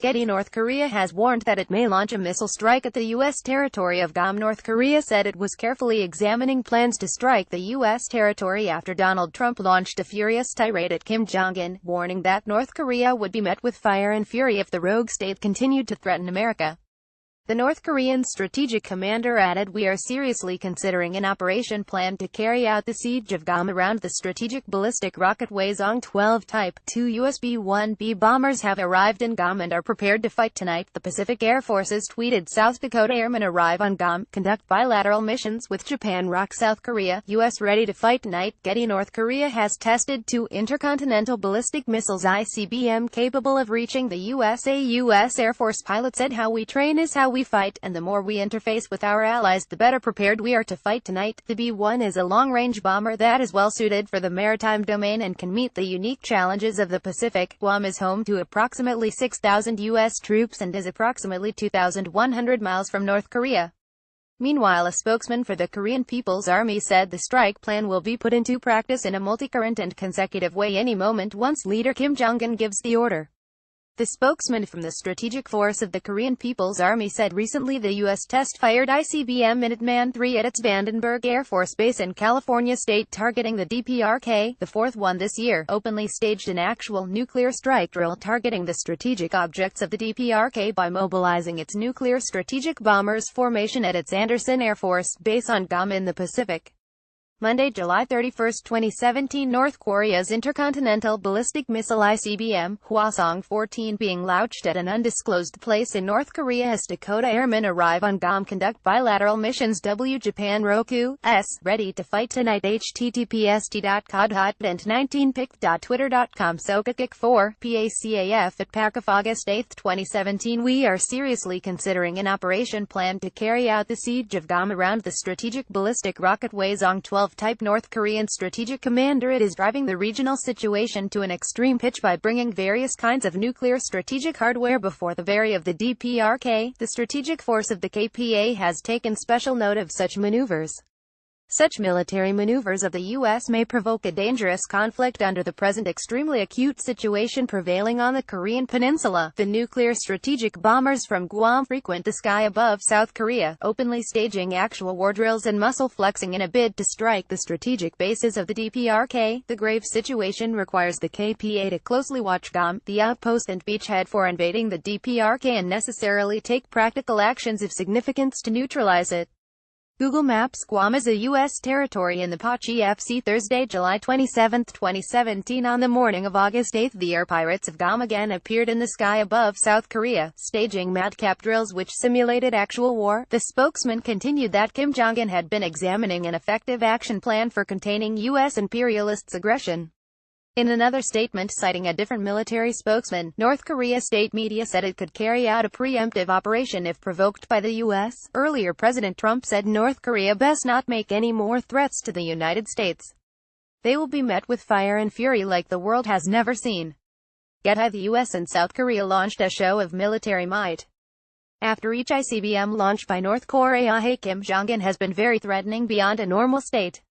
Getty. North Korea has warned that it may launch a missile strike at the U.S. territory of Guam. North Korea said it was carefully examining plans to strike the U.S. territory after Donald Trump launched a furious tirade at Kim Jong-un, warning that North Korea would be met with fire and fury if the rogue state continued to threaten America. The North Korean strategic commander added, "We are seriously considering an operation plan to carry out the siege of Guam around the strategic ballistic rocket Hwasong-12 Type 2 USB-1B bombers have arrived in Guam and are prepared to fight tonight." The Pacific Air Forces tweeted, "South Dakota airmen arrive on Guam, conduct bilateral missions with Japan, rock South Korea, U.S. ready to fight tonight." Getty. North Korea has tested 2 intercontinental ballistic missiles ICBM capable of reaching the U.S. A U.S. Air Force pilot said, "How we train is how we fight, and the more we interface with our allies, the better prepared we are to fight tonight." The B-1 is a long-range bomber that is well-suited for the maritime domain and can meet the unique challenges of the Pacific. Guam is home to approximately 6,000 U.S. troops and is approximately 2,100 miles from North Korea. Meanwhile, a spokesman for the Korean People's Army said the strike plan will be put into practice in a multi-current and consecutive way any moment once leader Kim Jong-un gives the order. The spokesman from the Strategic Force of the Korean People's Army said recently the U.S. test-fired ICBM Minuteman III at its Vandenberg Air Force Base in California state, targeting the DPRK, the 4th one this year, openly staged an actual nuclear strike drill targeting the strategic objects of the DPRK by mobilizing its nuclear strategic bombers formation at its Andersen Air Force Base on Guam in the Pacific. Monday, July 31, 2017, North Korea's intercontinental ballistic missile ICBM, Hwasong-14, being launched at an undisclosed place in North Korea as Dakota airmen arrive on Guam, conduct bilateral missions. Japan Roku, ready to fight tonight. https://t.cod.and19pic.twitter.com Sokakik 4, PACAF at PACAF August 8, 2017. We are seriously considering an operation plan to carry out the siege of Guam around the strategic ballistic rocket Hwasong-12 Type. North Korean strategic commander, "It is driving the regional situation to an extreme pitch by bringing various kinds of nuclear strategic hardware before the very of the DPRK. The strategic force of the KPA has taken special note of such maneuvers. Such military maneuvers of the U.S. may provoke a dangerous conflict under the present extremely acute situation prevailing on the Korean Peninsula. The nuclear strategic bombers from Guam frequent the sky above South Korea, openly staging actual war drills and muscle flexing in a bid to strike the strategic bases of the DPRK. The grave situation requires the KPA to closely watch Guam, the outpost and beachhead, for invading the DPRK and necessarily take practical actions of significance to neutralize it." Google Maps. Guam is a U.S. territory in the PACFC. Thursday, July 27, 2017. On the morning of August 8, the air pirates of Guam again appeared in the sky above South Korea, staging madcap drills which simulated actual war. The spokesman continued that Kim Jong-un had been examining an effective action plan for containing U.S. imperialists' aggression. In another statement citing a different military spokesman, North Korea state media said it could carry out a preemptive operation if provoked by the U.S. Earlier, President Trump said North Korea best not make any more threats to the United States. They will be met with fire and fury like the world has never seen. Getty. The U.S. and South Korea launched a show of military might after each ICBM launched by North Korea. Kim Jong-un has been very threatening beyond a normal state.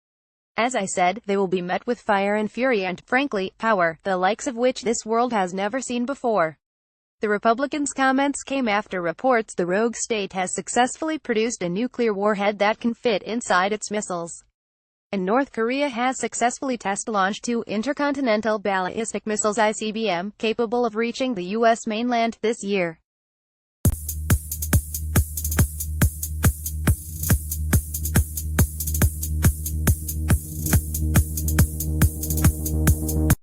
As I said, they will be met with fire and fury and, frankly, power, the likes of which this world has never seen before. The Republicans' comments came after reports the rogue state has successfully produced a nuclear warhead that can fit inside its missiles. And North Korea has successfully test-launched 2 intercontinental ballistic missiles ICBM, capable of reaching the U.S. mainland, this year.